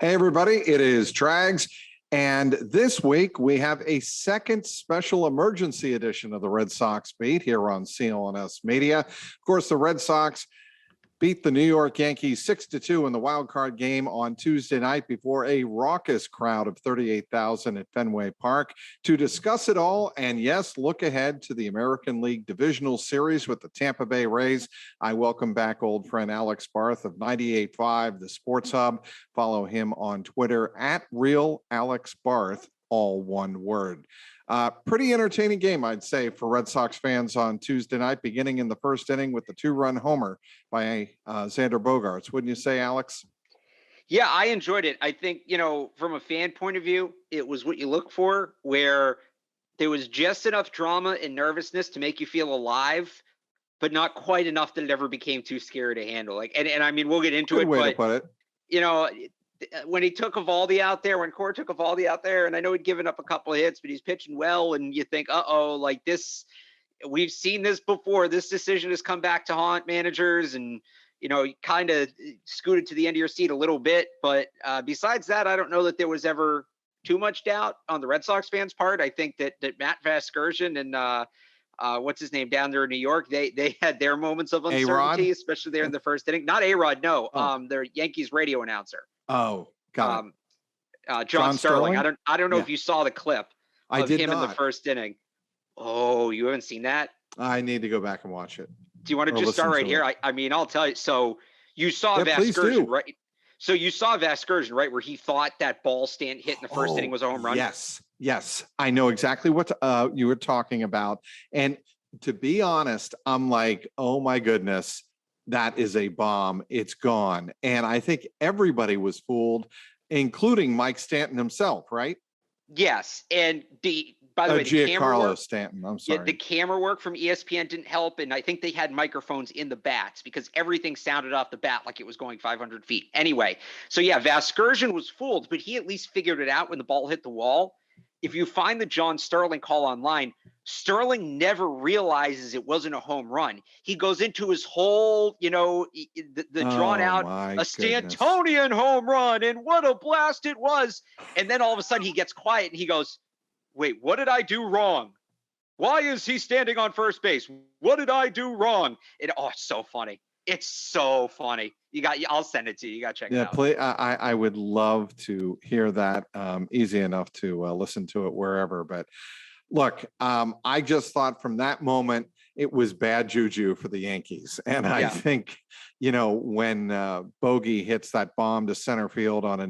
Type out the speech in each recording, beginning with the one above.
Hey, everybody, it is Trags. And this week we have a second special emergency edition of the Red Sox Beat here on CLNS Media. Of course, the Red Sox beat the New York Yankees 6-2 in the wild card game on Tuesday night before a raucous crowd of 38,000 at Fenway Park. To discuss it all and, yes, look ahead to the American League Divisional Series with the Tampa Bay Rays, I welcome back old friend Alex Barth of 98.5, the Sports Hub. Follow him on Twitter at @RealAlexBarth, all one word. Pretty entertaining game, I'd say, for Red Sox fans on Tuesday night, beginning in the first inning with the two-run homer by Xander Bogaerts. Wouldn't you say, Alex? Yeah, I enjoyed it. I think, from a fan point of view, it was what you look for, where there was just enough drama and nervousness to make you feel alive, but not quite enough that it ever became too scary to handle. And I mean, we'll get into Good it, way but to put it. When he took Evaldi out there, when Cora took Evaldi out there, and I know he'd given up a couple of hits, but he's pitching well, and you think, like this, we've seen this before. This decision has come back to haunt managers, and kind of scooted to the end of your seat a little bit. But besides that, I don't know that there was ever too much doubt on the Red Sox fans' part. I think that Matt Vasgersian and what's his name down there in New York, they had their moments of uncertainty, especially there in the first inning. Not A-Rod, no, their Yankees radio announcer. Oh, got it. John Sterling. I don't know if you saw the clip of him in the first inning. Oh, you haven't seen that? I need to go back and watch it. Do you want to just start right here? I mean, I'll tell you. So you saw Vasgersian, right? So you saw Vasgersian, right, where he thought that ball hit in the first inning was a home run? Yes. I know exactly what you were talking about. And to be honest, I'm like, oh, my goodness. That is a bomb. It's gone. And I think everybody was fooled, including Mike Stanton himself, right? Yes. And by the way, the camera work, Stanton, I'm sorry. The camera work from ESPN didn't help. And I think they had microphones in the bats because everything sounded off the bat like it was going 500 feet. Anyway, so yeah, Vasgersian was fooled, but he at least figured it out when the ball hit the wall. If you find the John Sterling call online, Sterling never realizes it wasn't a home run. He goes into his whole, the drawn out a Stantonian home run, and what a blast it was. And then all of a sudden he gets quiet and he goes, wait, what did I do wrong? Why is he standing on first base? What did I do wrong? It's so funny. It's so funny. I'll send it to you. You got to check it out. Please, I would love to hear that. Easy enough to listen to it wherever. But look, I just thought from that moment, it was bad juju for the Yankees. And I think, when Bogey hits that bomb to center field on a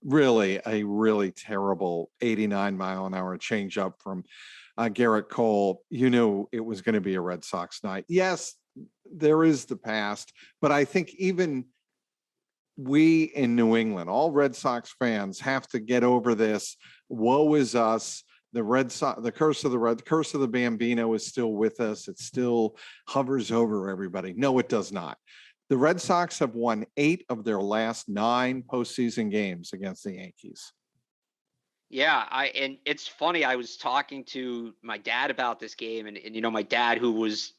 really terrible 89-mile-an-hour changeup from Garrett Cole, you knew it was going to be a Red Sox night. Yes, there is the past, but I think even we in New England, all Red Sox fans, have to get over this. Woe is us. The Red Sox, the curse of the Bambino is still with us. It still hovers over everybody. No, it does not. The Red Sox have won 8 of their last 9 postseason games against the Yankees. Yeah, and it's funny. I was talking to my dad about this game, and my dad, who was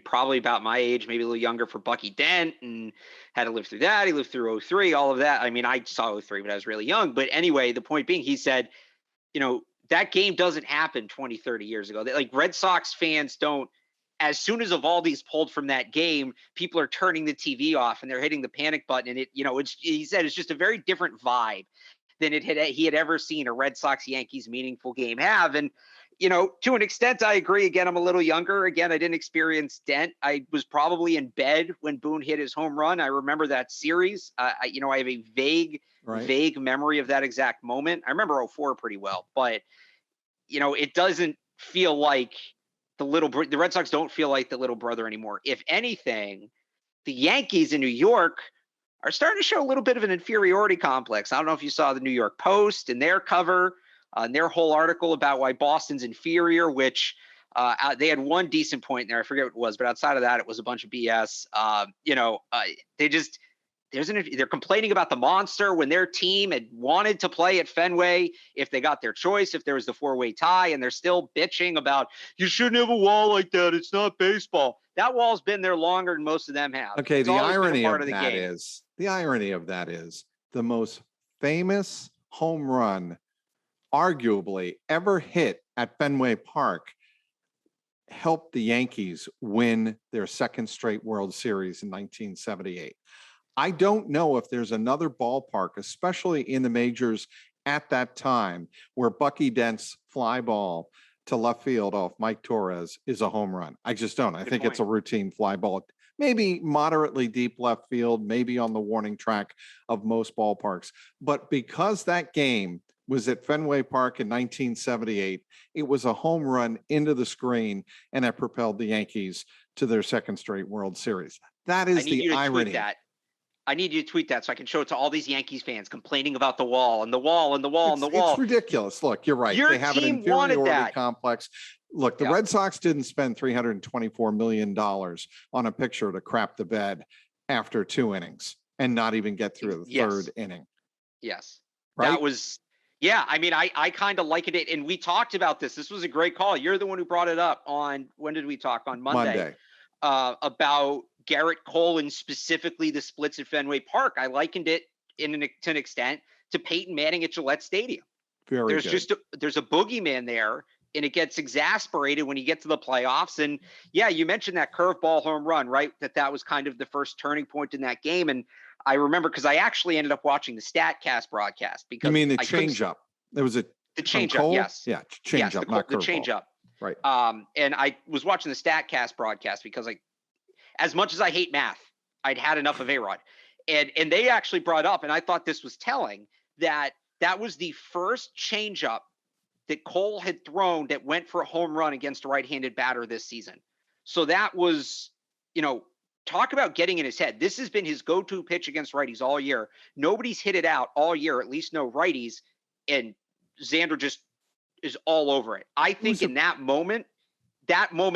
probably about my age, maybe a little younger, for Bucky Dent, and had to live through that. He lived through 03, all of that. I mean, I saw 03, but I was really young. But anyway, the point being, he said, that game doesn't happen 20, 30 years ago. Like, Red Sox fans don't, as soon as Evaldi's pulled from that game, people are turning the TV off and they're hitting the panic button. And he said it's just a very different vibe than he had ever seen a Red Sox Yankees meaningful game have. And, to an extent, I agree. Again, I'm a little younger. Again, I didn't experience Dent. I was probably in bed when Boone hit his home run. I remember that series. I have a vague memory of that exact moment. I remember 04 pretty well, but, it doesn't feel like the Red Sox don't feel like the little brother anymore. If anything, the Yankees in New York are starting to show a little bit of an inferiority complex. I don't know if you saw the New York Post and their cover and their whole article about why Boston's inferior, which they had one decent point in there. I forget what it was, but outside of that, it was a bunch of BS. They're complaining about the monster when their team had wanted to play at Fenway if they got their choice, if there was the 4-way tie, and they're still bitching about, you shouldn't have a wall like that. It's not baseball. That wall's been there longer than most of them have. Okay, the irony of that is the most famous home run arguably ever hit at Fenway Park helped the Yankees win their second straight World Series in 1978. I don't know if there's another ballpark, especially in the majors at that time, where Bucky Dent's fly ball to left field off Mike Torres is a home run. I just don't. I think it's a routine fly ball, maybe moderately deep left field, maybe on the warning track of most ballparks. But because that game was at Fenway Park in 1978, it was a home run into the screen, and it propelled the Yankees to their second straight World Series. That is the irony. I need you to tweet that so I can show it to all these Yankees fans complaining about the wall and the wall and the wall and the wall. It's ridiculous. Look, you're right. They have an inferiority complex. Look, the Red Sox didn't spend $324 million on a picture to crap the bed after 2 innings and not even get through the third inning. Yes. Right? That was, I mean, I kind of likened it. And we talked about this. This was a great call. You're the one who brought it up on, when did we talk? On Monday. About Garrett Cole and specifically the splits at Fenway Park. I likened it to an extent to Peyton Manning at Gillette Stadium. There's a boogeyman there, and it gets exasperated when you get to the playoffs. And you mentioned that curveball home run, right? That was kind of the first turning point in that game. And I remember because I actually ended up watching the StatCast broadcast because you mean the changeup? There was the changeup, yes. Yeah, changeup, not the curveball. Changeup. Right. And I was watching the StatCast broadcast because as much as I hate math, I'd had enough of A-Rod. And they actually brought up, and I thought this was telling, that was the first changeup that Cole had thrown that went for a home run against a right-handed batter this season. So that was, talk about getting in his head. This has been his go-to pitch against righties all year. Nobody's hit it out all year, at least no righties. And Xander just is all over it. I think in that moment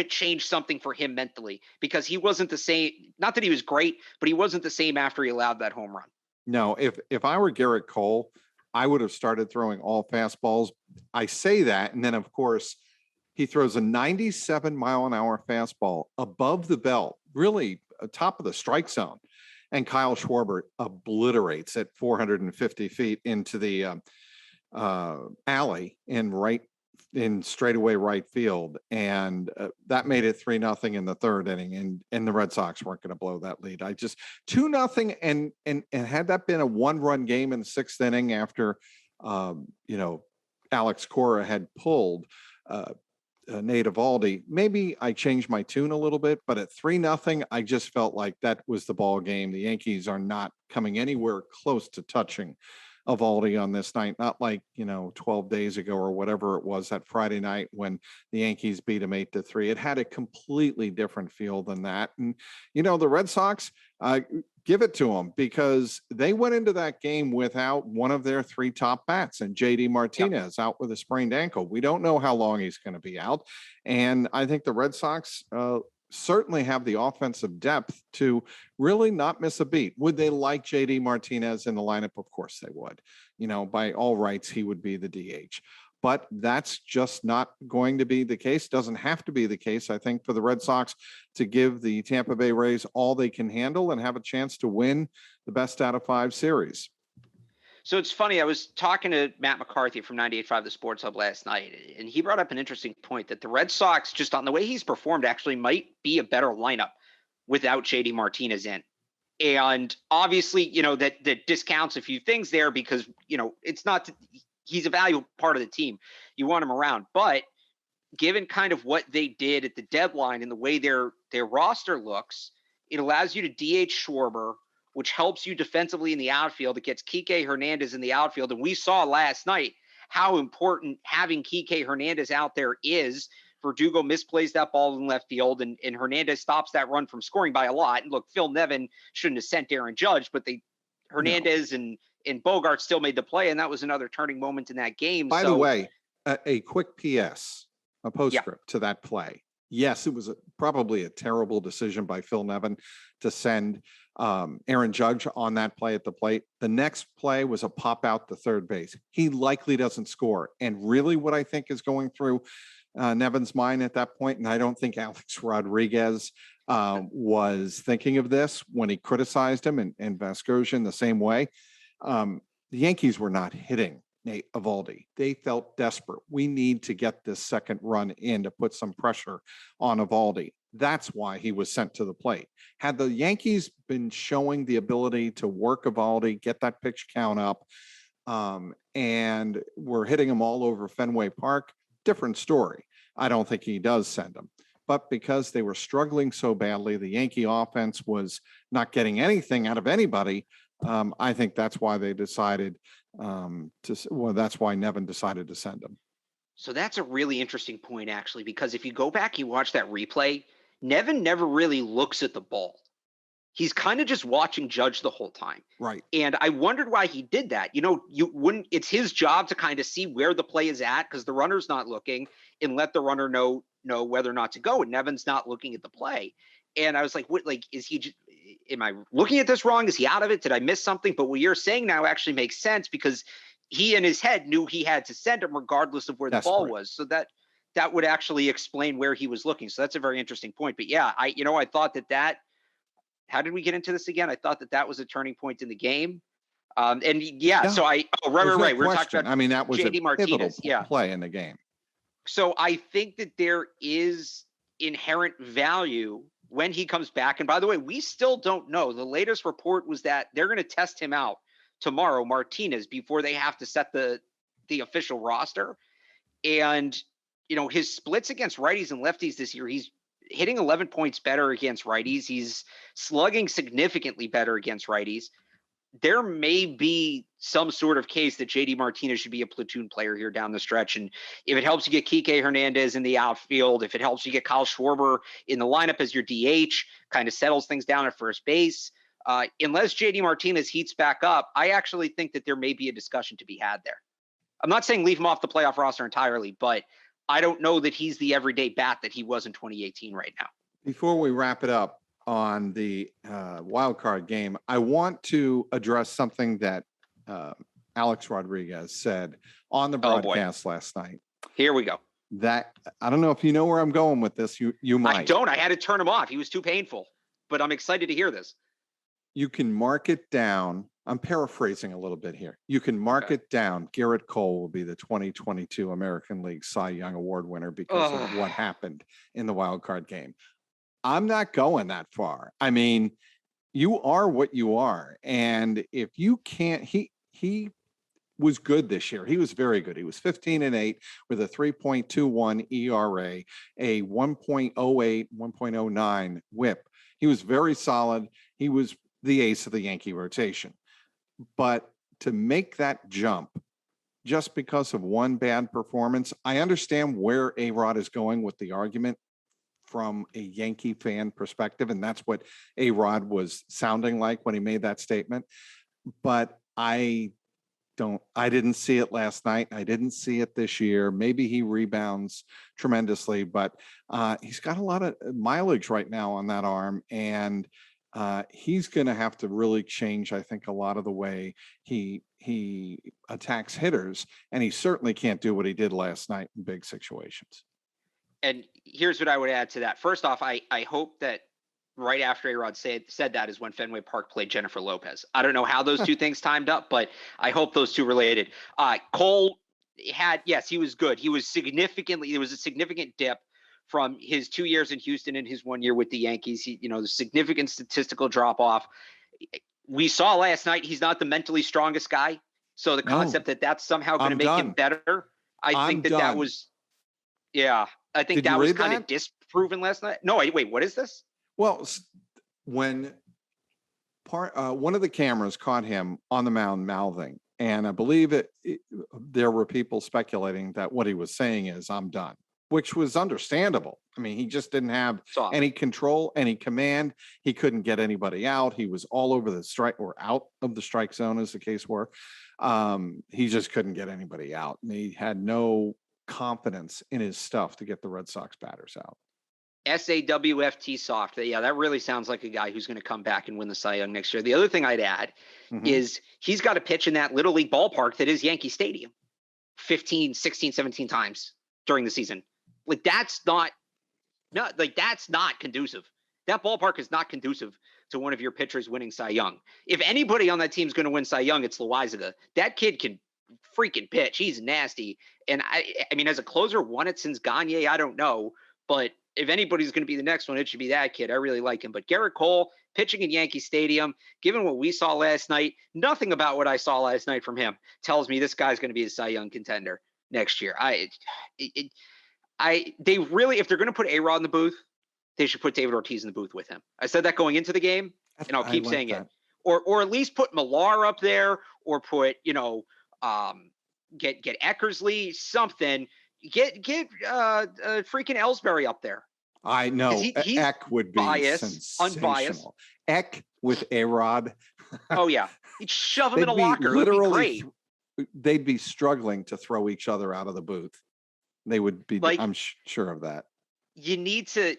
changed something for him mentally because he wasn't the same. Not that he was great, but he wasn't the same after he allowed that home run. No, if I were Garrett Cole, I would have started throwing all fastballs. I say that, and then of course he throws a 97-mile-an-hour fastball above the belt, really top of the strike zone, and Kyle Schwarber obliterates it 450 feet into the alley in straightaway right field, and that made it 3-0 in the third inning, and the Red Sox weren't going to blow that lead. 2-0, and had that been a 1-run game in the 6th inning after Alex Cora had pulled Nate Eovaldi, maybe I changed my tune a little bit, but at 3-0, I just felt like that was the ball game. The Yankees are not coming anywhere close to touching Eovaldi on this night, not like 12 days ago or whatever it was that Friday night when the Yankees beat them 8-3. It had a completely different feel than that. And the Red Sox, give it to them because they went into that game without one of their 3 top bats, and JD Martinez out with a sprained ankle. We don't know how long he's going to be out, and I think the Red Sox certainly have the offensive depth to really not miss a beat. Would they like JD Martinez in the lineup? Of course they would. By all rights, he would be the DH. But that's just not going to be the case. Doesn't have to be the case, I think, for the Red Sox to give the Tampa Bay Rays all they can handle and have a chance to win the best out of 5 series. So it's funny. I was talking to Matt McCarthy from 98.5 The Sports Hub last night, and he brought up an interesting point that the Red Sox, just on the way he's performed, actually might be a better lineup without JD Martinez in. And obviously, that discounts a few things there because, it's not he's a valuable part of the team. You want him around. But given kind of what they did at the deadline and the way their roster looks, it allows you to DH Schwarber, which helps you defensively in the outfield. It gets Kike Hernandez in the outfield. And we saw last night how important having Kike Hernandez out there is. Verdugo misplays that ball in left field, and Hernandez stops that run from scoring by a lot. And look, Phil Nevin shouldn't have sent Aaron Judge, but Hernandez and Bogart still made the play, and that was another turning moment in that game. By the way, a quick PS, a postscript to that play. Yes, it was probably a terrible decision by Phil Nevin to send Aaron Judge on that play at the plate. The next play was a pop out to third base. He likely doesn't score. And really what I think is going through Nevin's mind at that point, and I don't think Alex Rodriguez was thinking of this when he criticized him and Vasgersian the same way. the Yankees were not hitting Nate Eovaldi. They felt desperate. We need to get this second run in to put some pressure on Eovaldi. That's why he was sent to the plate. Had the Yankees been showing the ability to work Eovaldi, get that pitch count up, and we're hitting him all over Fenway Park, different story. I don't think he does send him. But because they were struggling so badly, the Yankee offense was not getting anything out of anybody. I think that's why they decided that's why Nevin decided to send him. So that's a really interesting point, actually, because if you go back, you watch that replay, Nevin never really looks at the ball. He's kind of just watching Judge the whole time. Right. And I wondered why he did that. It's his job to kind of see where the play is at because the runner's not looking and let the runner know whether or not to go. And Nevin's not looking at the play. And I was like, am I looking at this wrong? Is he out of it? Did I miss something? But what you're saying now actually makes sense because he in his head knew he had to send him regardless of where the ball was. So that would actually explain where he was looking. So that's a very interesting point. But yeah, I thought that how did we get into this again? I thought that was a turning point in the game. So right. We're talking about that was JD Martinez. Play in the game. So I think that there is inherent value when he comes back. And by the way, we still don't know. The latest report was that they're going to test him out tomorrow, Martinez, before they have to set the official roster. And, his splits against righties and lefties this year, he's hitting 11 points better against righties. He's slugging significantly better against righties. There may be some sort of case that JD Martinez should be a platoon player here down the stretch. And if it helps you get Kike Hernandez in the outfield, if it helps you get Kyle Schwarber in the lineup as your DH, kind of settles things down at first base, unless JD Martinez heats back up, I actually think that there may be a discussion to be had there. I'm not saying leave him off the playoff roster entirely, but I don't know that he's the everyday bat that he was in 2018 right now. Before we wrap it up on the wild card game, I want to address something that Alex Rodriguez said on the broadcast last night. Here we go. That I don't know if you know where I'm going with this. You might. I don't. I had to turn him off. He was too painful. But I'm excited to hear this. You can mark it down. I'm paraphrasing a little bit here. You can mark it down. Garrett Cole will be the 2022 American League Cy Young Award winner because of what happened in the wild card game. I'm not going that far. I mean, you are what you are. And if you can't, he was good this year. He was very good. He was 15-8 with a 3.21 ERA, a 1.08, 1.09 whip. He was very solid. He was the ace of the Yankee rotation. But to make that jump just because of one bad performance, I understand where A-Rod is going with the argument from a Yankee fan perspective, and that's what A-Rod was sounding like when he made that statement. But I didn't see it last night. I didn't see it this year. Maybe he rebounds tremendously, but he's got a lot of mileage right now on that arm, and he's going to have to really change, I think, a lot of the way he attacks hitters, and he certainly can't do what he did last night in big situations. And here's what I would add to that. First off, I hope that right after A-Rod said that is when Fenway Park played Jennifer Lopez. I don't know how those two things timed up, but I hope those two related. Cole he was good. There was a significant dip from his 2 years in Houston and his 1 year with the Yankees. The significant statistical drop off. We saw last night he's not the mentally strongest guy. So the concept that somehow going to make him better, I think that was kind of disproven last night. No, wait, what is this? Well, when one of the cameras caught him on the mound mouthing, and I believe there were people speculating that what he was saying is "I'm done," which was understandable. I mean, he just didn't have any control, any command. He couldn't get anybody out. He was all over the strike or out of the strike zone, as the case were. He just couldn't get anybody out, and he had no confidence in his stuff to get the Red Sox batters out. SAWFT soft. Yeah, that really sounds like a guy who's going to come back and win the Cy Young next year. The other thing I'd add is he's got to pitch in that Little League ballpark that is Yankee Stadium 15, 16, 17 times during the season. That's not conducive. That ballpark is not conducive to one of your pitchers winning Cy Young. If anybody on that team is going to win Cy Young, it's Loizaga. That kid can freaking pitch. He's nasty. And I mean, as a closer, won it since Gagne, I don't know. But if anybody's going to be the next one, it should be that kid. I really like him. But Garrett Cole pitching in Yankee Stadium, given what we saw last night, nothing about what I saw last night from him tells me this guy's going to be a Cy Young contender next year. They really, if they're going to put A-Rod in the booth, they should put David Ortiz in the booth with him. I said that going into the game, and I'll keep saying it. Or at least put Millar up there, or put, get Eckersley, something. Get freaking Ellsbury up there. I know. Eck would be unbiased. Eck with A-Rod. Oh, yeah. He'd shove him in a locker. Literally, they'd be struggling to throw each other out of the booth. They would be, I'm sure of that. You need to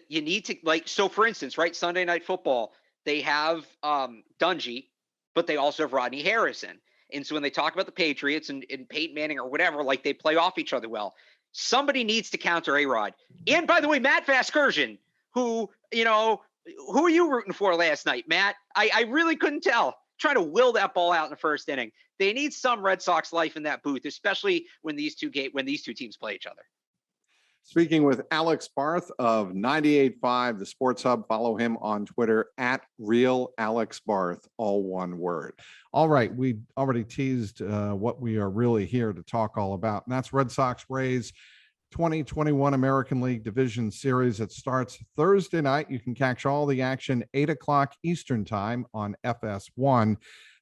so for instance, right, Sunday Night Football, they have Dungy, but they also have Rodney Harrison. And so when they talk about the Patriots and Peyton Manning or whatever, like, they play off each other well. Somebody needs to counter A-Rod. And by the way, Matt Vasgersian, who are you rooting for last night, Matt? I really couldn't tell. Trying to will that ball out in the first inning. They need some Red Sox life in that booth, especially when these two teams play each other. Speaking with Alex Barth of 98.5, the Sports Hub. Follow him on Twitter at @RealAlexBarth, all one word. All right, we already teased what we are really here to talk all about, and that's Red Sox Rays 2021 American League Division Series. It starts Thursday night. You can catch all the action 8 o'clock Eastern Time on FS1.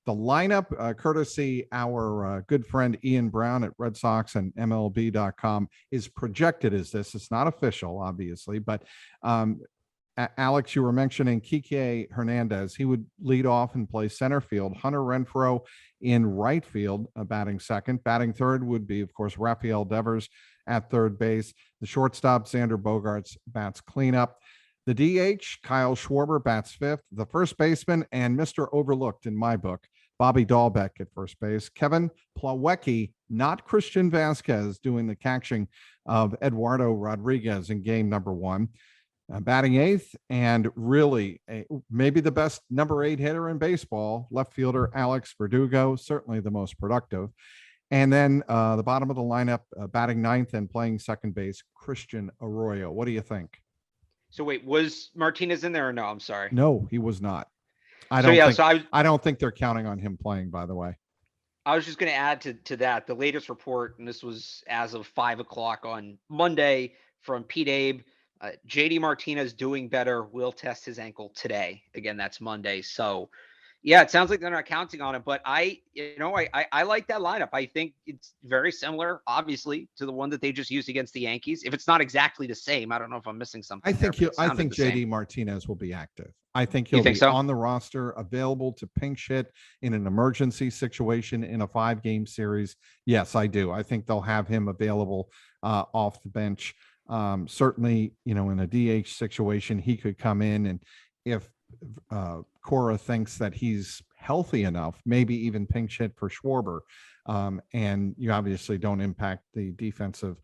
The lineup, courtesy our good friend Ian Brown at Red Sox and MLB.com, is projected as this. It's not official, obviously, but Alex, you were mentioning Kike Hernandez. He would lead off and play center field. Hunter Renfroe in right field, batting second. Batting third would be, of course, Rafael Devers at third base. The shortstop, Xander Bogaerts, bats cleanup. The DH, Kyle Schwarber, bats fifth. The first baseman and Mr. Overlooked in my book, Bobby Dahlbeck at first base. Kevin Plawecki, not Christian Vasquez, doing the catching of Eduardo Rodriguez in game number one. Batting eighth, and really maybe the best number 8 hitter in baseball, left fielder Alex Verdugo, certainly the most productive. And then the bottom of the lineup, batting ninth and playing second base, Christian Arroyo. What do you think? So wait, was Martinez in there or no? I'm sorry. No, he was not. I don't think they're counting on him playing, by the way. I was just going to add to that, the latest report, and this was as of 5 o'clock on Monday from Pete Abe. JD Martinez doing better, will test his ankle today. Again, that's Monday. So yeah, it sounds like they're not counting on it, but I like that lineup. I think it's very similar, obviously, to the one that they just used against the Yankees. If it's not exactly the same, I don't know if I'm missing something. I think JD Martinez will be active. I think he'll be on the roster, available to pinch hit in an emergency situation in a 5-game series. Yes, I do. I think they'll have him available off the bench. Certainly, in a DH situation, he could come in, and if Cora thinks that he's healthy enough, maybe even pinch hit for Schwarber. And you obviously don't impact the defensive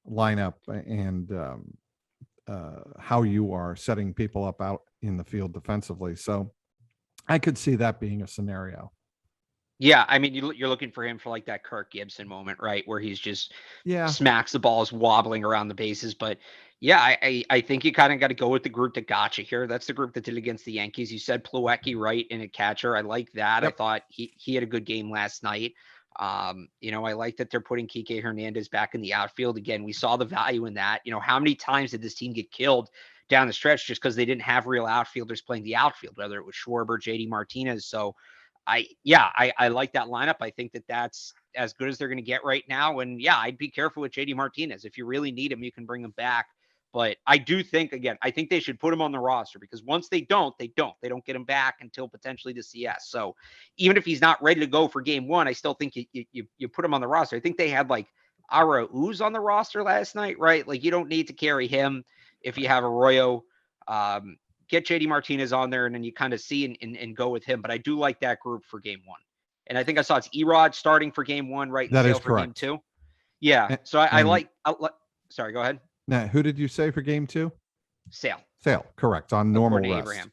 lineup and how you are setting people up out in the field defensively. So I could see that being a scenario. Yeah, I mean, you're looking for him for like that Kirk Gibson moment, right, where he's just smacks the balls wobbling around the bases. But yeah, I think you kind of got to go with the group that got you here. That's the group that did against the Yankees. You said Plawecki, right, in a catcher. I like that. Yep. I thought he had a good game last night. I like that they're putting Kike Hernandez back in the outfield. Again, we saw the value in that. How many times did this team get killed down the stretch just because they didn't have real outfielders playing the outfield, whether it was Schwarber, JD Martinez. So I like that lineup. I think that that's as good as they're going to get right now. And yeah, I'd be careful with JD Martinez. If you really need him, you can bring him back. But I do think, again, I think they should put him on the roster, because once they don't get him back until potentially the CS. So even if he's not ready to go for game one, I still think you put him on the roster. I think they had like Ara Uz on the roster last night, right? Like, you don't need to carry him if you have Arroyo. Get JD Martinez on there, and then you kind of see and go with him. But I do like that group for game one. And I think I saw it's Erod starting for game one, right? That is for correct. Game two. Yeah. So I like, sorry, go ahead. Now, who did you say for game two? Sale, correct. On normal rest. Abraham.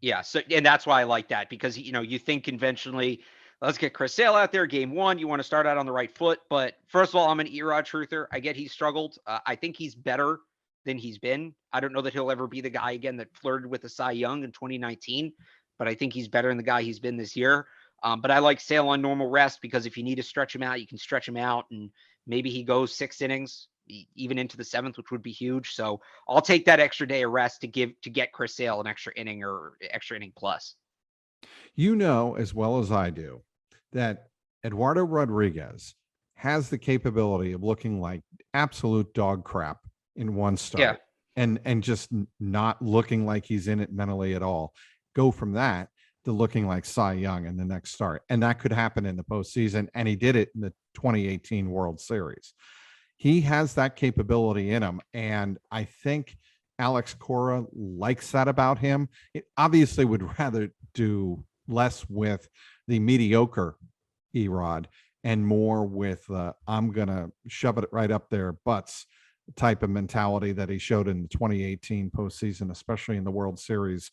Yeah. So, and that's why I like that, because, you think conventionally, let's get Chris Sale out there game one. You want to start out on the right foot. But first of all, I'm an Erod truther. I get he struggled. I think he's better than he's been. I don't know that he'll ever be the guy again that flirted with the Cy Young in 2019, but I think he's better than the guy he's been this year. But I like Sale on normal rest, because if you need to stretch him out, you can stretch him out, and maybe he goes 6 innings, even into the 7th, which would be huge. So I'll take that extra day of rest to get Chris Sale an extra inning or extra inning plus. You know as well as I do that Eduardo Rodriguez has the capability of looking like absolute dog crap in one start, and just not looking like he's in it mentally at all. Go from that to looking like Cy Young in the next start, and that could happen in the postseason. And he did it in the 2018 World Series. He has that capability in him, and I think Alex Cora likes that about him. It obviously would rather do less with the mediocre Erod and more with I'm gonna shove it right up their butts type of mentality that he showed in the 2018 postseason, especially in the World Series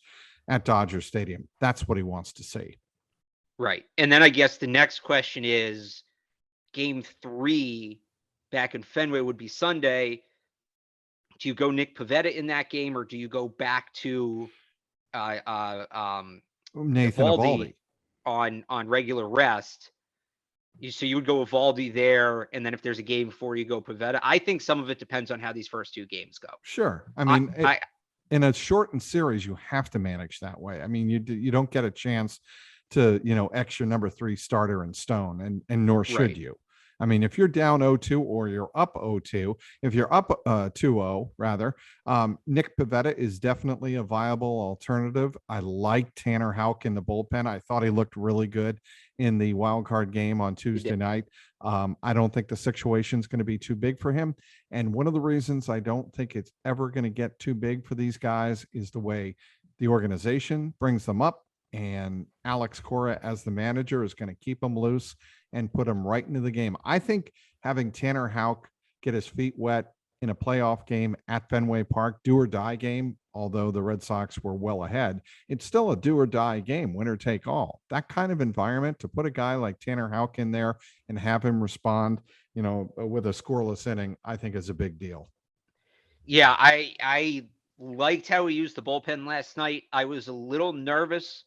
at Dodger Stadium. That's what he wants to see. Right. And then I guess the next question is, game 3 back in Fenway would be Sunday. Do you go Nick Pivetta in that game, or do you go back to Nathan Eovaldi Eovaldi on regular rest? So you would go Eovaldi there, and then if there's a game 4, you go Pivetta. I think some of it depends on how these first 2 games go. Sure. I mean, in a shortened series, you have to manage that way. I mean, you don't get a chance to, extra number 3 starter in stone, and nor should you. I mean, if you're down 0-2 or you're up 0-2, if you're up 2-0 rather, Nick Pivetta is definitely a viable alternative. I like Tanner Houck in the bullpen. I thought he looked really good in the wild card game on Tuesday night. I don't think the situation is going to be too big for him. And one of the reasons I don't think it's ever going to get too big for these guys is the way the organization brings them up. And Alex Cora, as the manager, is going to keep them loose and put them right into the game. I think having Tanner Houck get his feet wet in a playoff game at Fenway Park, do or die game, although the Red Sox were well ahead, it's still a do or die game, winner take all. That kind of environment, to put a guy like Tanner Houck in there and have him respond, with a scoreless inning, I think is a big deal. Yeah, I liked how he used the bullpen last night. I was a little nervous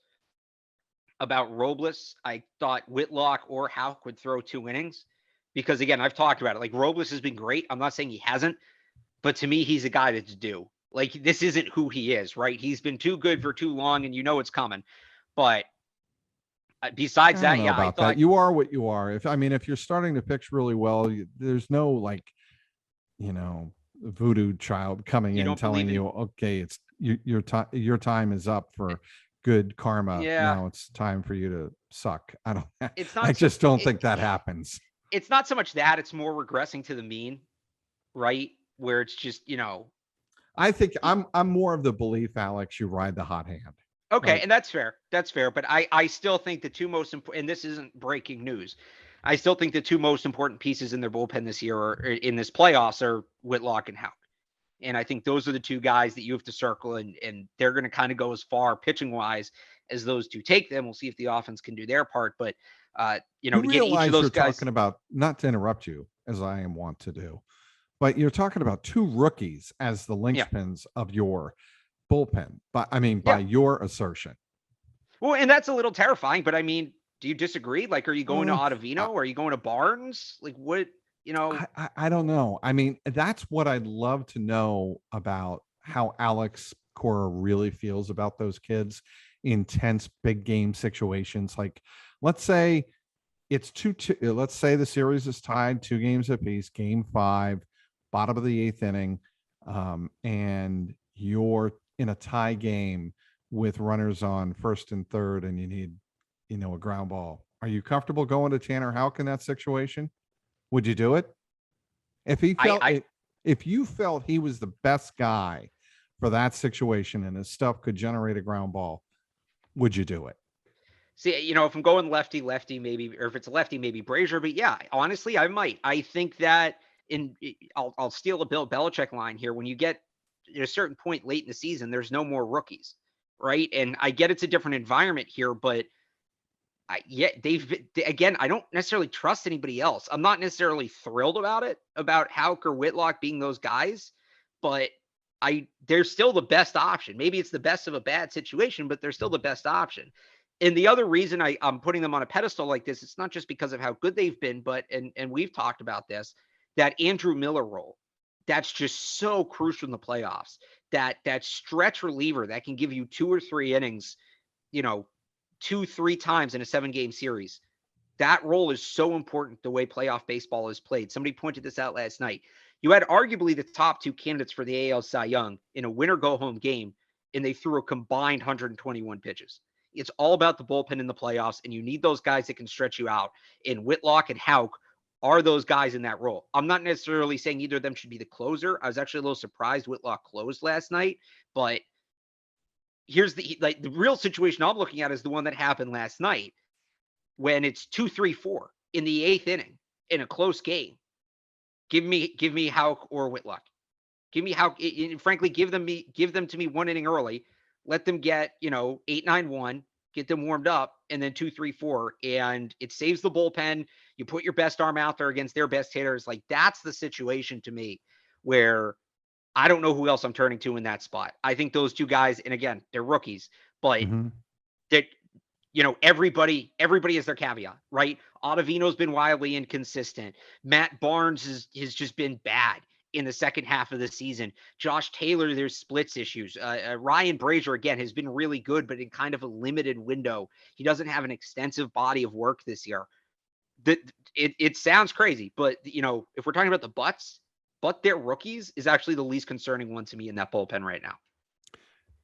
about Robles. I thought Whitlock or Houck would throw 2 innings, because again, I've talked about it. Like, Robles has been great. I'm not saying he hasn't, but to me, he's a guy that's due. Like, this isn't who he is, right? He's been too good for too long, and it's coming. But besides that, I thought that. You are what you are. If you're starting to pitch really well, there's no voodoo child coming in telling you, okay, it's your time is up for good karma. Yeah. Now it's time for you to suck. I just don't think that happens. It's not so much that, it's more regressing to the mean, right? Where it's just, I think I'm more of the belief, Alex, you ride the hot hand. Okay. And that's fair. But I still think the 2 most important, and this isn't breaking news, I still think the 2 most important pieces in their bullpen this year, or in this playoffs, are Whitlock and Houck. And I think those are the 2 guys that you have to circle, and they're going to kind of go as far pitching wise as those 2 take them. We'll see if the offense can do their part, but to get each of those guys. Talking about, not to interrupt you as I am wont to do, but you're talking about 2 rookies as the linchpins of your bullpen. But by your assertion. Well, and that's a little terrifying, but do you disagree? Like, are you going to Ottavino? Or are you going to Barnes? Like, what? I don't know. That's what I'd love to know about how Alex Cora really feels about those kids in tense big game situations. Like, let's say it's 2-2. Let's say the series is tied 2 games apiece, game 5, bottom of the 8th inning, and you're in a tie game with runners on first and third, and you need, a ground ball. Are you comfortable going to Tanner Houck in that situation? Would you do it? If he felt if you felt he was the best guy for that situation and his stuff could generate a ground ball, would you do it? See, if I'm going lefty, maybe, or if it's a lefty, maybe Brazier. But yeah, honestly, I might. I think that I'll steal a Bill Belichick line here. When you get at a certain point late in the season, there's no more rookies, right? And I get it's a different environment here, but again, I don't necessarily trust anybody else. I'm not necessarily thrilled about Houck or Whitlock being those guys, but they're still the best option. Maybe it's the best of a bad situation, but they're still the best option. And the other reason I'm putting them on a pedestal like this, it's not just because of how good they've been, but and we've talked about this, that Andrew Miller role, that's just so crucial in the playoffs. That stretch reliever that can give you 2 or 3 innings, 2-3 times in a 7-game series. That role is so important the way playoff baseball is played. Somebody pointed this out last night. You had arguably the top 2 candidates for the AL Cy Young in a winner-go-home game, and they threw a combined 121 pitches. It's all about the bullpen in the playoffs, and you need those guys that can stretch you out. And Whitlock and Houck are those guys in that role. I'm not necessarily saying either of them should be the closer. I was actually a little surprised Whitlock closed last night, but here's the real situation I'm looking at is the one that happened last night when it's 2-3-4 in the 8th inning in a close game. Give me Houck or Whitlock. Give me Houck. Frankly, give them to me 1 inning early. Let them get 8-9-1, get them warmed up, and then 2-3-4, and it saves the bullpen. You put your best arm out there against their best hitters. Like, that's the situation to me where I don't know who else I'm turning to in that spot. I think those 2 guys, and again, they're rookies, but that everybody has their caveat, right? Ottavino's been wildly inconsistent. Matt Barnes has just been bad in the second half of the season. Josh Taylor, there's splits issues. Ryan Brazier, again, has been really good, but in kind of a limited window. He doesn't have an extensive body of work this year. It sounds crazy, but if we're talking about the butts, but they're rookies is actually the least concerning one to me in that bullpen right now.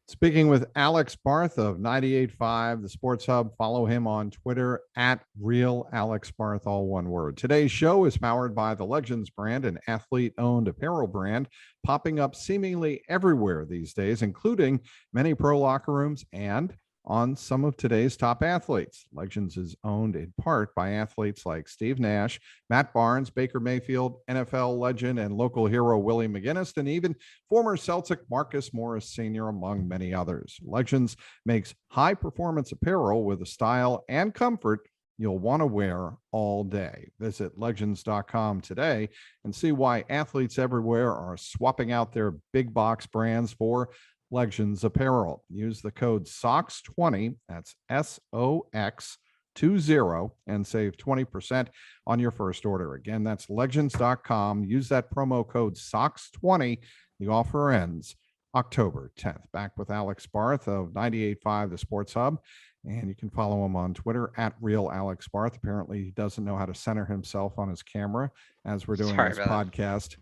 Speaking with Alex Barth of 98.5, the Sports Hub. Follow him on Twitter at Real Alex Barth, all one word. Today's show is powered by the Legends brand, an athlete-owned apparel brand popping up seemingly everywhere these days, including many pro locker rooms and on some of today's top athletes. Legends is owned in part by athletes like Steve Nash, Matt Barnes, Baker Mayfield, NFL legend and local hero Willie McGinnis, and even former Celtic Marcus Morris Sr., among many others. Legends makes high-performance apparel with a style and comfort you'll want to wear all day. Visit legends.com today and see why athletes everywhere are swapping out their big box brands for Legends apparel. Use the code SOX20, that's SOX20, and save 20% on your first order. Again, that's legends.com. Use that promo code SOX20. The offer ends October 10th. Back with Alex Barth of 98.5 The Sports Hub. And you can follow him on Twitter at Real Alex Barth. Apparently, he doesn't know how to center himself on his camera as we're doing this podcast.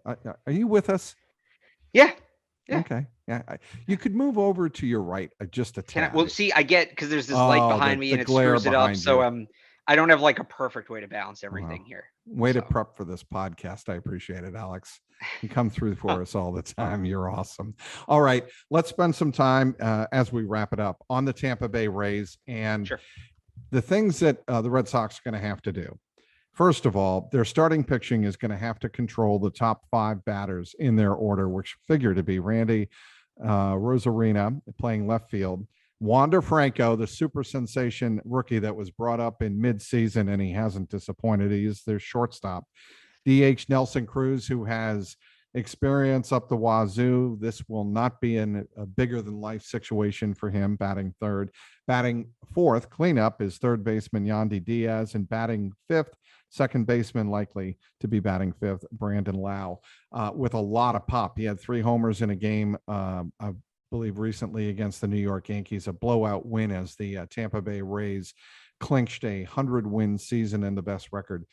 Are you with us? Yeah. Yeah. Okay. Yeah. You could move over to your right just a tad. Well, see, I get because there's this light behind me and it screws it up. So I don't have like a perfect way to balance everything here. Way to prep for this podcast. I appreciate it, Alex. You come through for us all the time. You're awesome. All right. Let's spend some time as we wrap it up on the Tampa Bay Rays and the things that the Red Sox are going to have to do. First of all, their starting pitching is going to have to control the top 5 batters in their order, which figure to be Randy Rosarina playing left field, Wander Franco, the super sensation rookie that was brought up in midseason, and he hasn't disappointed. He is their shortstop. DH Nelson Cruz, who has experience up the wazoo. This will not be a bigger than life situation for him, batting third. Batting fourth, cleanup, is third baseman Yandy Diaz, and batting fifth, second baseman likely to be batting fifth, Brandon Lau, with a lot of pop. He had 3 homers in a game, I believe recently against the New York Yankees, a blowout win as the Tampa Bay Rays clinched a 100-win season and the best record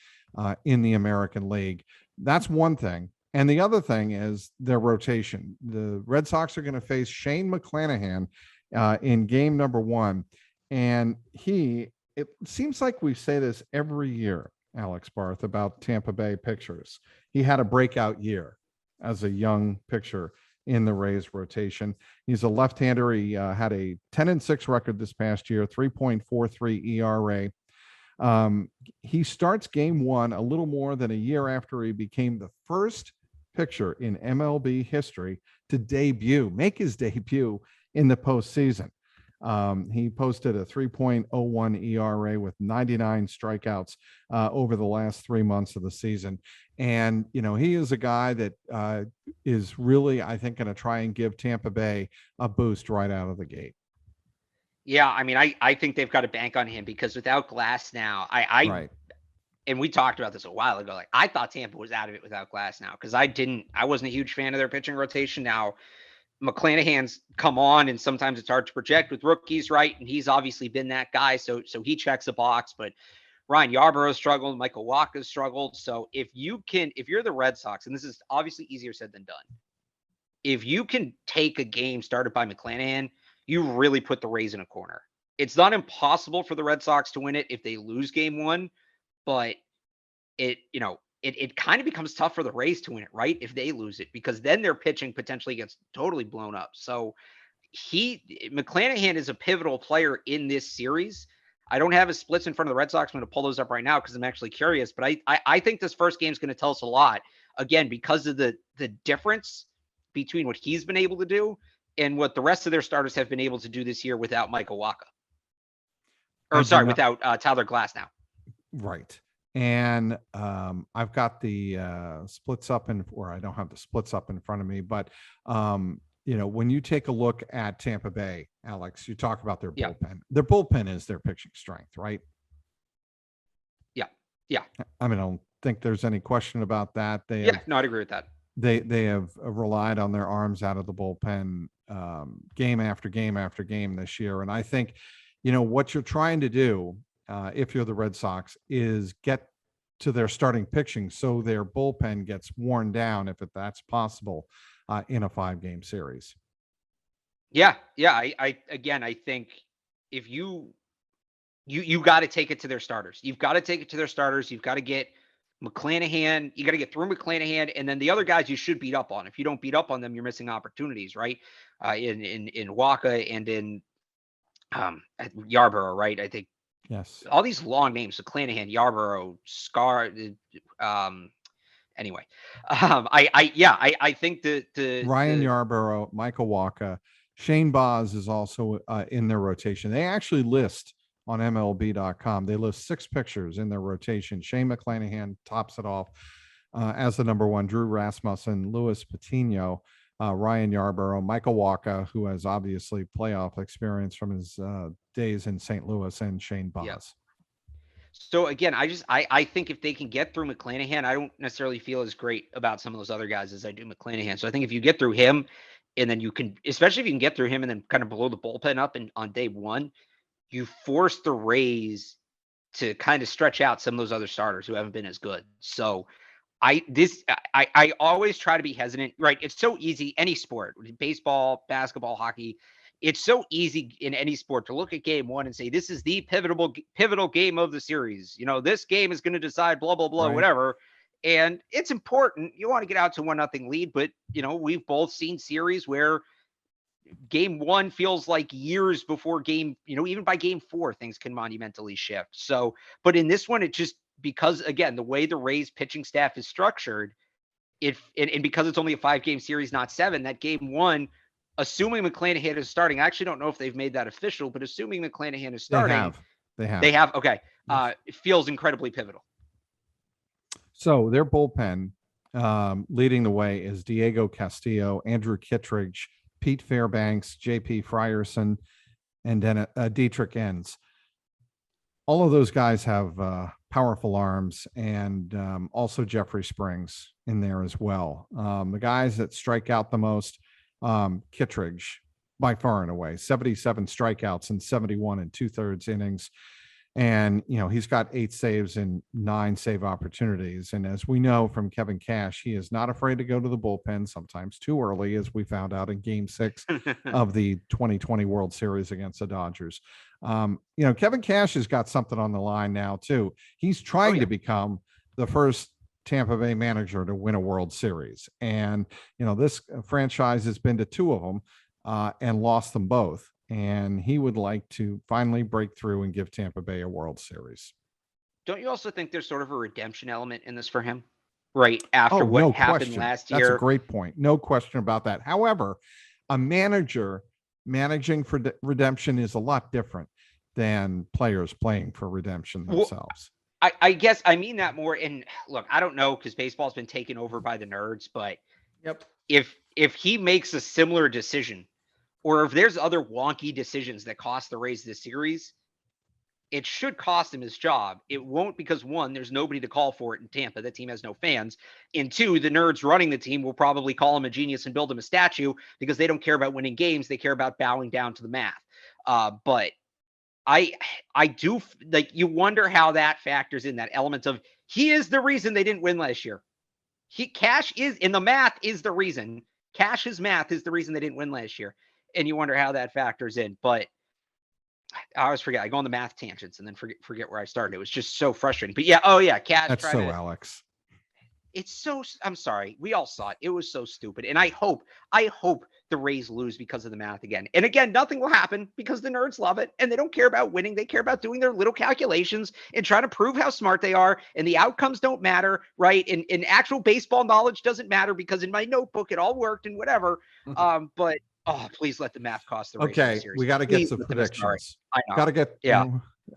in the American League. That's one thing. And the other thing is their rotation. The Red Sox are going to face Shane McClanahan in game number 1. And it seems like we say this every year, Alex Barth, about Tampa Bay pitchers. He had a breakout year as a young pitcher in the Rays rotation. He's a left-hander. He had a 10-6 record this past year, 3.43 ERA. He starts game 1 a little more than a year after he became the first pitcher in MLB history to make his debut in the postseason. He posted a 3.01 ERA with 99 strikeouts over the last 3 months of the season. And, he is a guy that is really, I think, going to try and give Tampa Bay a boost right out of the gate. Yeah, I mean, I think they've got to bank on him because without Glass now, Right. And we talked about this a while ago. Like, I thought Tampa was out of it without Glass now because I wasn't a huge fan of their pitching rotation. Now, McClanahan's come on, and sometimes it's hard to project with rookies, right? And he's obviously been that guy, so he checks a box. But Ryan Yarbrough struggled, Michael Wacha struggled. So if you're the Red Sox, and this is obviously easier said than done, if you can take a game started by McClanahan, you really put the Rays in a corner. It's not impossible for the Red Sox to win it if they lose game one, but it kind of becomes tough for the Rays to win it, right? If they lose it, because then their pitching potentially gets totally blown up. So McClanahan is a pivotal player in this series. I don't have his splits in front of the Red Sox. I'm going to pull those up right now because I'm actually curious, but I think this first game is going to tell us a lot, again, because of the difference between what he's been able to do and what the rest of their starters have been able to do this year without Michael Wacha. Without Tyler Glass now. Right. And I've got the splits up or I don't have the splits up in front of me, but when you take a look at Tampa Bay, Alex, you talk about their bullpen. Their bullpen is their pitching strength, right? Yeah. Yeah. I mean, I don't think there's any question about that. I'd agree with that. They have relied on their arms out of the bullpen game after game after game this year. And I think, what you're trying to do, if you're the Red Sox, is get to their starting pitching so their bullpen gets worn down, if that's possible, in a 5-game series. Yeah. I think if you got to take it to their starters. You've got to take it to their starters. You've got to get McClanahan. You got to get through McClanahan, and then the other guys you should beat up on. If you don't beat up on them, you're missing opportunities, right? In Wacha and in Yarbrough, right? I think. Yes. All these long names: McClanahan, Yarbrough, Scar. Anyway, I think the Ryan Yarbrough, Michael Wacha, Shane Baz is also in their rotation. They actually list on MLB.com. They list 6 pictures in their rotation. Shane McClanahan tops it off as the number 1. Drew Rasmussen, Luis Patino, Ryan Yarbrough, Michael Wacha, who has obviously playoff experience from his days in St. Louis, and Shane Baz. Yep. So again, I think if they can get through McClanahan, I don't necessarily feel as great about some of those other guys as I do McClanahan. So I think if you get through him, and then you can, especially if you can get through him and then kind of blow the bullpen up on day one, you force the Rays to kind of stretch out some of those other starters who haven't been as good. So I always try to be hesitant, right? It's so easy, any sport, baseball, basketball, hockey. It's so easy in any sport to look at game one and say, this is the pivotal game of the series. This game is going to decide blah, blah, blah, right, whatever. And it's important. You want to get out to 1-0 lead, but we've both seen series where game one feels like years before game, even by game 4, things can monumentally shift. So, but in this one, it just, because again, the way the Rays pitching staff is structured, and because it's only a 5-game series, not 7, that game one, assuming McClanahan is starting, I actually don't know if they've made that official, but assuming McClanahan is starting, they have. Okay. It feels incredibly pivotal. So their bullpen leading the way is Diego Castillo, Andrew Kittredge, Pete Fairbanks, JP Frierson, and then Dietrich Enns. All of those guys have powerful arms, and also Jeffrey Springs in there as well. The guys that strike out the most, Kittredge by far and away, 77 strikeouts and 71 2/3 innings. And, he's got 8 saves and 9 save opportunities. And as we know from Kevin Cash, he is not afraid to go to the bullpen, sometimes too early, as we found out in game 6 of the 2020 World Series against the Dodgers. Kevin Cash has got something on the line now, too. He's trying to become the first Tampa Bay manager to win a World Series. And, this franchise has been to 2 of them and lost them both. And he would like to finally break through and give Tampa Bay a World Series. Don't you also think there's sort of a redemption element in this for him? Right after what happened last year? That's a great point. No question about that. However, a manager managing for redemption is a lot different than players playing for redemption themselves. I guess I mean that more. And look, I don't know, because baseball's been taken over by the nerds, but if he makes a similar decision, or if there's other wonky decisions that cost the Rays this series, it should cost him his job. It won't, because one, there's nobody to call for it in Tampa. That team has no fans. And two, the nerds running the team will probably call him a genius and build him a statue, because they don't care about winning games. They care about bowing down to the math. But I do, like, you wonder how that factors in, that element of, he is the reason they didn't win last year. Cash is in the math is the reason. Cash's math is the reason they didn't win last year. And you wonder how that factors in. But I always forget. I go on the math tangents and then forget where I started. It was just so frustrating. But yeah, Cash. That's so Alex. It's so, I'm sorry. We all saw it. It was so stupid. And I hope the Rays lose because of the math again. And again, nothing will happen, because the nerds love it and they don't care about winning. They care about doing their little calculations and trying to prove how smart they are. And the outcomes don't matter, right? And actual baseball knowledge doesn't matter, because in my notebook, it all worked and whatever. But please let the math cost the Rays. Okay, we got to get some predictions. I got to get,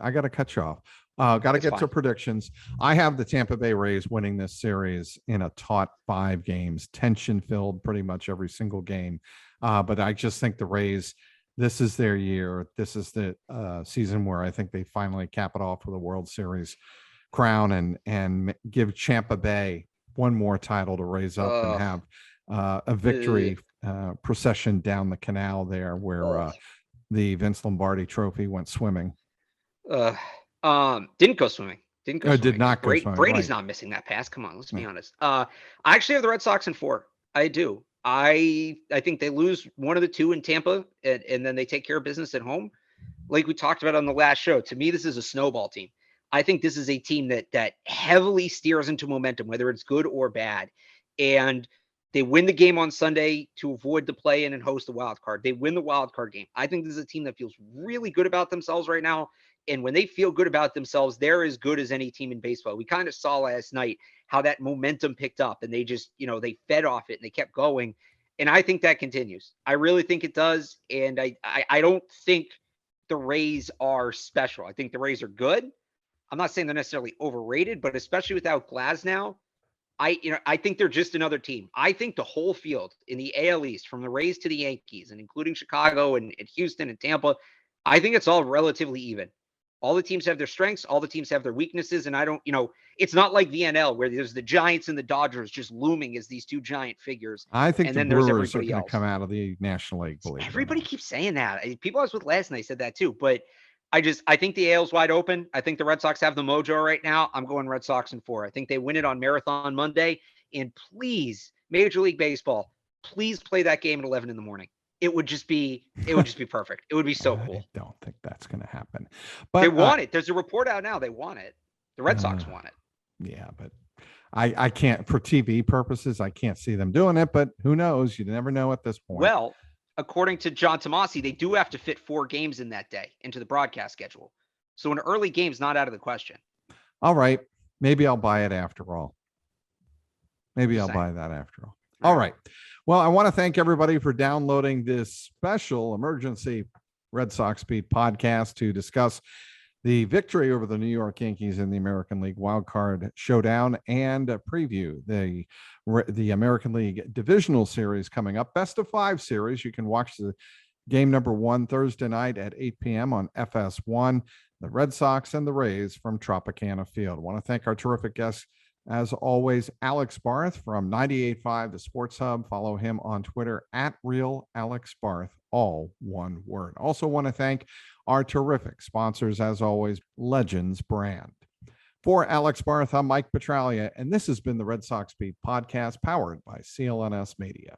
I got to cut you off. Got to get to predictions. I have the Tampa Bay Rays winning this series in a taut 5 games, tension filled pretty much every single game. But I just think the Rays, this is their year. This is the season where I think they finally cap it off with a World Series crown and give Tampa Bay one more title to raise up and have a victory procession down the canal there, where the Vince Lombardi Trophy went swimming. Didn't go swimming. Did not go swimming. Brady's not missing that pass. Come on, let's be honest. I actually have the Red Sox in 4. I do. I think they lose one of the 2 in Tampa, and then they take care of business at home. Like we talked about on the last show, to me, this is a snowball team. I think this is a team that heavily steers into momentum, whether it's good or bad. And they win the game on Sunday to avoid the play-in and host the wild card. They win the wild card game. I think this is a team that feels really good about themselves right now. And when they feel good about themselves, they're as good as any team in baseball. We kind of saw last night how that momentum picked up, and they just, they fed off it and they kept going. And I think that continues. I really think it does. And I don't think the Rays are special. I think the Rays are good. I'm not saying they're necessarily overrated, but especially without Glasnow, I think they're just another team. I think the whole field in the AL East, from the Rays to the Yankees, and including Chicago and Houston and Tampa, I think it's all relatively even. All the teams have their strengths. All the teams have their weaknesses. And I don't, it's not like the NL, where there's the Giants and the Dodgers just looming as these 2 giant figures. I think the Brewers are going to come out of the National League. Everybody keeps saying that. People I was with last night said that too. But I think the AL's wide open. I think the Red Sox have the mojo right now. I'm going Red Sox in 4. I think they win it on Marathon Monday. And please, Major League Baseball, please play that game at 11 in the morning. It would just be perfect. It would be so cool. I don't think that's going to happen. But they want it. There's a report out now. They want it. The Red Sox want it. Yeah, but I can't, for TV purposes, I can't see them doing it. But who knows? You never know at this point. Well, according to John Tomasi, they do have to fit 4 games in that day into the broadcast schedule. So an early game's not out of the question. All right. Maybe I'll buy it after all. Maybe I'll buy that after all. All right. Well, I want to thank everybody for downloading this special emergency Red Sox Beat podcast to discuss the victory over the New York Yankees in the American League wildcard showdown and preview the American League Divisional Series coming up. Best of 5 series. You can watch the game number 1 Thursday night at 8 p.m. on FS1, the Red Sox and the Rays from Tropicana Field. I want to thank our terrific guests, as always, Alex Barth from 98.5 The Sports Hub. Follow him on Twitter at @RealAlexBarth, all one word. Also want to thank our terrific sponsors, as always, Legends Brand. For Alex Barth, I'm Mike Petraglia, and this has been the Red Sox Beat podcast, powered by CLNS Media.